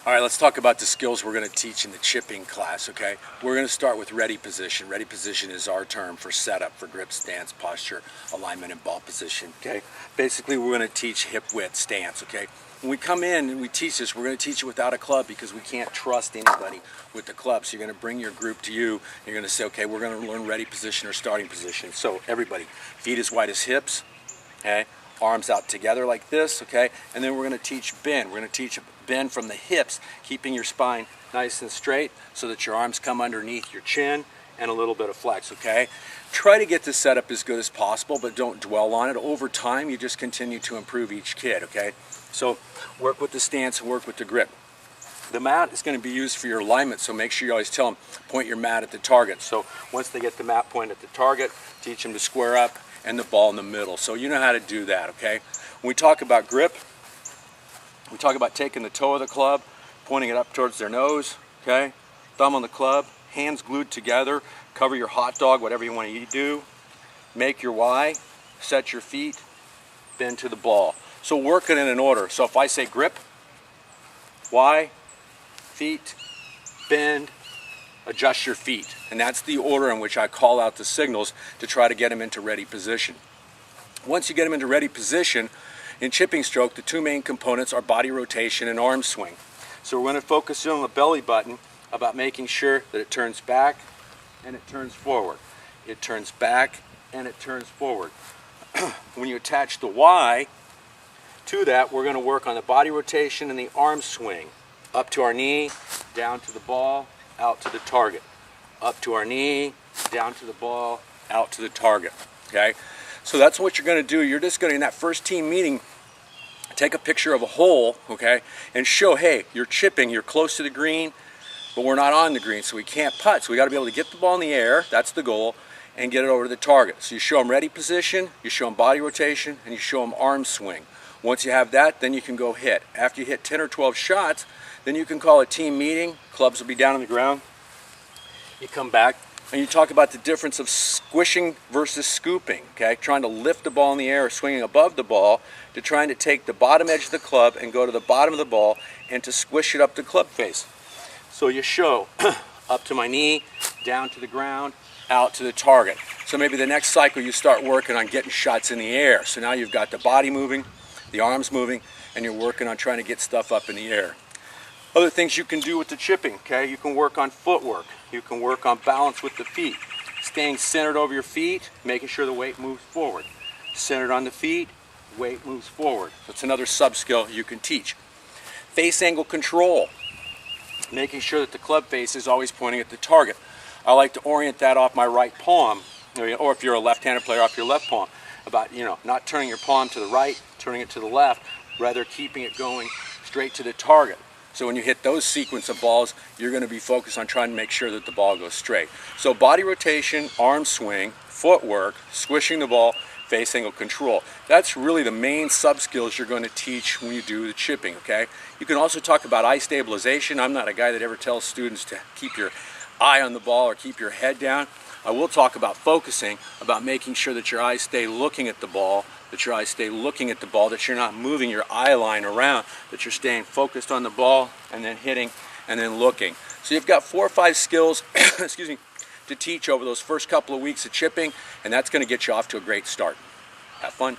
All right, let's talk about the skills we're going to teach in the chipping class, okay? We're going to start with ready position. Ready position is our term for setup, for grip, stance, posture, alignment, and ball position, okay? Basically, we're going to teach hip width stance, okay? When we come in and we teach this, we're going to teach it without a club because we can't trust anybody with the club. So you're going to bring your group to you. You're going to say, okay, we're going to learn ready position or starting position. So everybody, feet as wide as hips, okay? Arms out together like this, okay? And then we're going to teach bend. We're going to teach bend from the hips, keeping your spine nice and straight so that your arms come underneath your chin and a little bit of flex, okay? Try to get this set up as good as possible, but don't dwell on it. Over time, you just continue to improve each kid, okay? So work with the stance and work with the grip. The mat is going to be used for your alignment, so make sure you always tell them, point your mat at the target. So once they get the mat point at the target, teach them to square up and the ball in the middle. So you know how to do that, okay? When we talk about grip, we talk about taking the toe of the club, pointing it up towards their nose, okay? Thumb on the club, hands glued together, cover your hot dog, whatever you want to do. Make your Y, set your feet, bend to the ball. So work it in an order. So if I say grip, Y, feet, bend, adjust your feet. And that's the order in which I call out the signals to try to get them into ready position. Once you get them into ready position, in chipping stroke, the two main components are body rotation and arm swing. So we're going to focus on the belly button about making sure that it turns back and it turns forward. It turns back and it turns forward. When you attach the Y to that, we're going to work on the body rotation and the arm swing. Up to our knee, down to the ball, out to the target. Up to our knee, down to the ball, out to the target, okay? So that's what you're going to do. You're just going to, in that first team meeting, take a picture of a hole, okay, and show, hey, you're chipping, you're close to the green, but we're not on the green, so we can't putt. So we got to be able to get the ball in the air, that's the goal, and get it over to the target. So you show them ready position, you show them body rotation, and you show them arm swing. Once you have that, then you can go hit. After you hit 10 or 12 shots, then you can call a team meeting. Clubs will be down on the ground. You come back and you talk about the difference of squishing versus scooping, okay? Trying to lift the ball in the air or swinging above the ball, to trying to take the bottom edge of the club and go to the bottom of the ball and to squish it up the club face. So you show up to my knee, down to the ground, out to the target. So maybe the next cycle you start working on getting shots in the air. So now you've got the body moving, the arms moving, and you're working on trying to get stuff up in the air. Other things you can do with the chipping, okay? You can work on footwork. You can work on balance with the feet. Staying centered over your feet, making sure the weight moves forward. Centered on the feet, weight moves forward. That's another sub-skill you can teach. Face angle control. Making sure that the club face is always pointing at the target. I like to orient that off my right palm, or if you're a left-handed player, off your left palm. About, not turning your palm to the right, turning it to the left, rather keeping it going straight to the target. So when you hit those sequence of balls, you're going to be focused on trying to make sure that the ball goes straight. So body rotation, arm swing, footwork, squishing the ball, face angle control. That's really the main sub-skills you're going to teach when you do the chipping, okay? You can also talk about eye stabilization. I'm not a guy that ever tells students to keep your eye on the ball or keep your head down. I will talk about focusing, about making sure that your eyes stay looking at the ball, that you're not moving your eye line around, that you're staying focused on the ball and then hitting and then looking. So you've got 4 or 5 skills excuse me, to teach over those first couple of weeks of chipping, and that's going to get you off to a great start. Have fun.